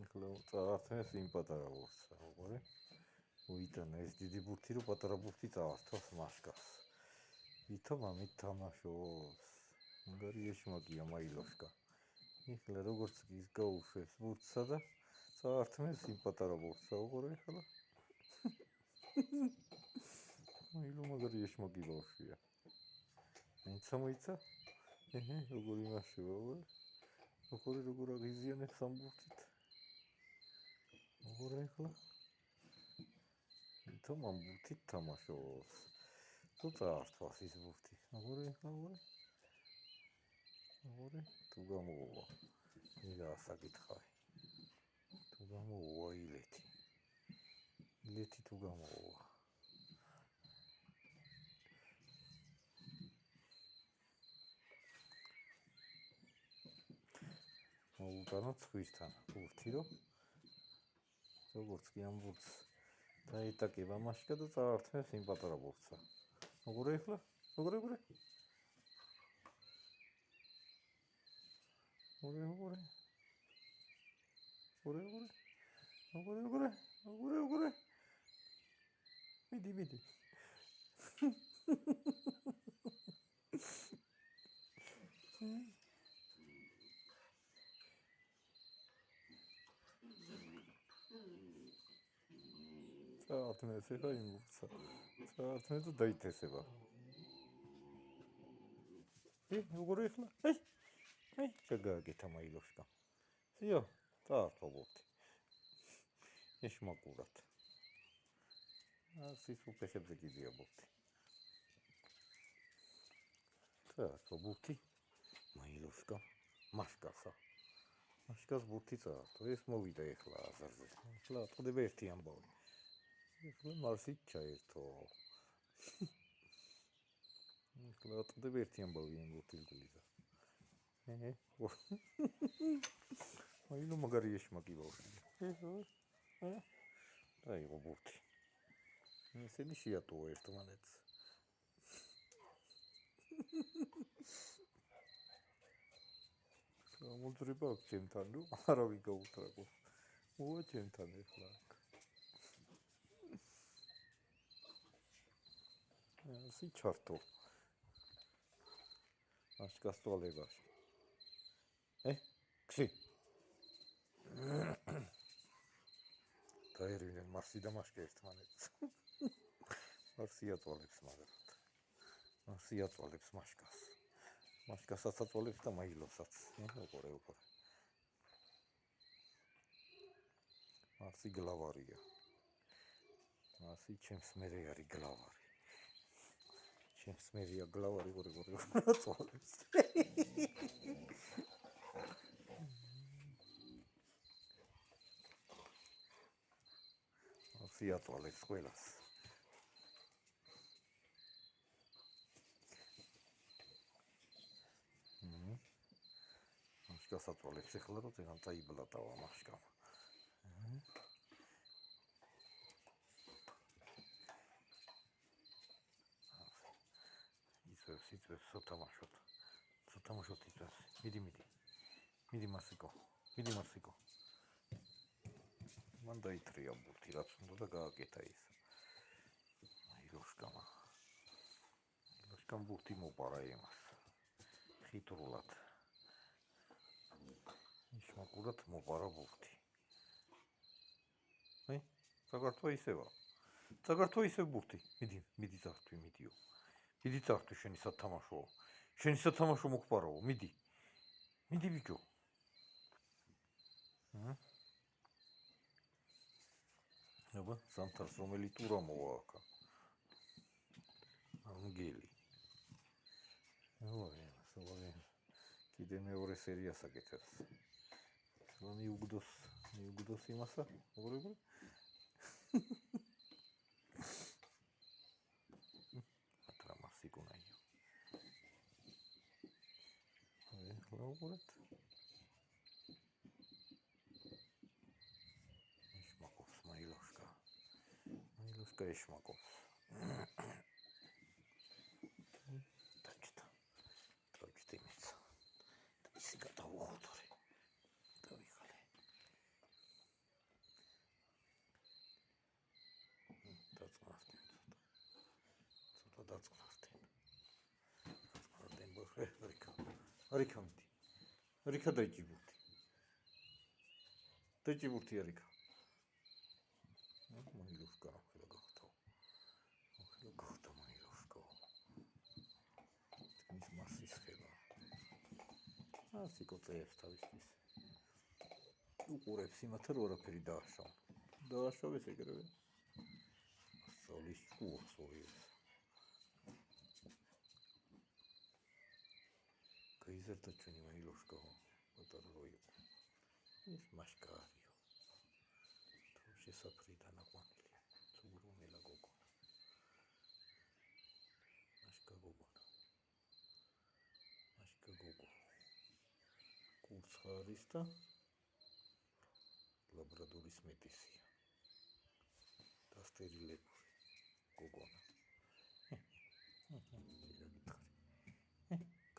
ეხლა წავართმევს იმ პატარა ბურთს, როგორი? უიტანა ეს დიდი ბურთი, რომ პატარა ბურთი წავართავს მაშკას. ვითომ ამით თამაშობს. მაგარი ეშმაკია მაილოშკა. ეხლა როგორც კი ის გაუშვებს ბურთსა და წავართმევს იმ პატარა ბურთს, როგორი ეხლა? მაილო მაგარი ეშმაკი ბავშვია. მეცა მოიცა? როგორი მაშება, როგორ აღიზიანებს ამ ბურთით. როგორ ეხლა? ვითომ ამ ბურთით თამაშობს. თუ წაართვას ის ბურთი. როგორ ეხლა? როგორ? თუ გამოვა. იღა საკითხავი. თუ გამოვა ილეთი. ილეთი თუ გამოვა. მოუტანოთ სხვისთან ბურთი, რომ როგორც კი ამ ბურთს დაეტაკება მაშკა და წავართმევს იმ პატარა ბურთსა. როგორ ეხლა? როგორ? მიდი. წავართმევს ეხლა იმ ბურთსა. წავართმევ და დაითესება. როგორ ეხლა? შეგააკეთა მაილოშკა. სიო, წაართვა ბურთი. ეშმაკურად. ის უფეშებზე კიდია ბურთი. წაართვა ბურთი. მაილოშკა. მაშკასა. მაშკას ბურთი წაართვა. ეს მოვიდა ეხლა აზარზე. ეხლა ატყდება ერთი ამბავი. ეხლა მარსით ჩაერთო. ეხლა ატყდება ერთი ამბავი იმ ბურთილგულიზა. მაილო მაგარი ეშმაკი ბავშვია. დაიღო ბურთი. ესენი შეატოვა ერთმანეთს. გამოძრება აქვს ჩემთან, რომ არავინ გაუთრაგო. მოვა ჩემთან ეხლა აქ. სიჩართო. მაშკას ტოლებაში. ქსი. დაერვინენ მარსი და მაშკა ერთმანეთს. მარსი აწვალებს მაგრად. მარსი აწვალებს მაშკას. მაშკასაც აწვალებს და მაილოსაც. როგორ. მარსი გლავარია. მარსი ჩემს მერე არის გლავარი. ჩემს მერეა გლავარი, როგორ აწვალებს. მარსი აწვალებს ყველას. მაშკას აწვალებს ეხლა, რომ ზეგან წაიბლატავა მაშკამ. იწვევს სათამაშოდ იწვევს. მიდი მარსიკო. მან დაითრია ბურთი, რაც უნდა და გააკეთა ის. მაილოშკამ ბურთი მოპარა იმას. ხიტრულად. ეშმაკურად მოპარა ბურთი. წაგართვა ისევ ბურთი. მიდი წართვი, მიდიო. მიდი წართვი შენი სათამაშოო. შენი სათამაშო მოგპარაო, მიდი ბიჭო. აბა, ზამთარს რომელი ტურა მოვა აქა. ამგელი. კიდე მეორე სერიას აკეთებს. მიუგდოს იმასა, როგორ? ატრა მასიკუნაიო. ეხლა უყურეთ. ეშმაკობს მაილოშკა. მაილოშკა ეშმაკობს. დაჭდა იმეცა. დაწყნარდენ ცოტა დაწყნარდენ არიქა მიდი არიქა დაიჭიბურთი არიქა მაილუშკა ახლა გახდა მაილუშკა თქმის მასის ხება სიკოწეებს თავისთვის უყურებს იმათ რომ არაფერი დააშავეს ეგრევე სწავლის კურს ორივეს გაიზარდა ჩვენი მაილუშკა პატარა რო იყო ის მაშკარიო თუ შესაფრიდან აყვანილია ცუბრუნელა გოგონა მაშკა გოგო კურს ხარის და ლაბრადორის მეტისია დასტერილებული გოგონა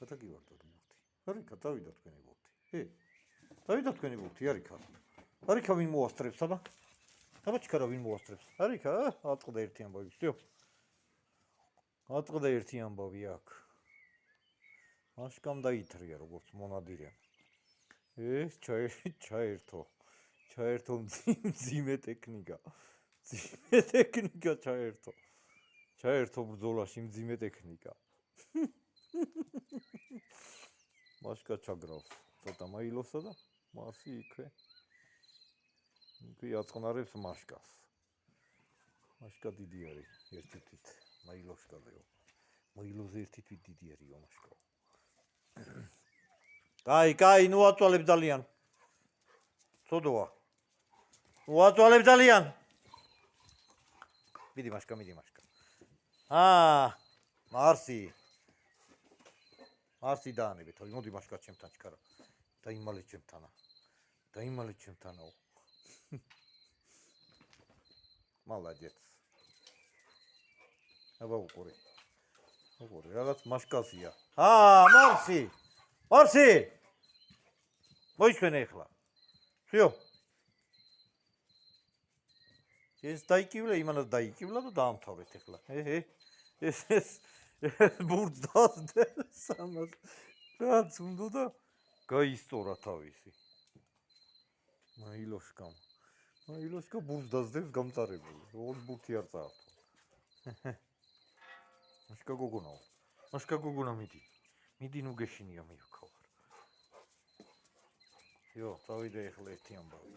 გადაგივარდოთ ბურთი არიქა დავიდა თქვენი ბურთი დავიდა თქვენი ბურთი არიქა ვინ მოასწრებს აბა ჩქარა ვინ მოასწრებს არიქა აწყდა ერთი ამბავი ვსიო აწყდა ერთი ამბავი აქ მაშკამ დაითრია როგორც მონადირე ეს ჩაერთო მძიმე ტექნიკა ჩაერთო ბრძოლაში მძიმე ტექნიკა მაშკა ჩაგრავს ცოტა მაილოსა და მასი იქვე აწყნარებს მაშკას მაშკა დიდი არის ერთი თვით მაილოშკაზეო მაილოზე ერთი თვით დიდი არისო მაშკა კაი, ნუ აწვალებ ძალიან. ცოდოა. ნუ აწვალებ ძალიან. მიდი მაშკა. მარსი დაანებეთ. მოდი მაშკა ჩემთან ჩქარა. დაიმალე ჩემთანო. მალადეც. აბა უყურე, რაღაც მაშკაზია. მარსი! მოისვენე ახლა. ვсё. ეს დაიკივლა, იმანაც დაიკივლა და დაამთავრეთ ახლა. ეს ბურთს სამას. რაც უნდა და გაისწორა თავისი. მაილოშკა ბურთს დაძდებს გამწარებული. ორი ბურთი არ წაართვა. მაშკა გოგონა მიდი ნუ გეშინია მივქავარ. ვсё, წავიდე ახლა ერთი ამბავი.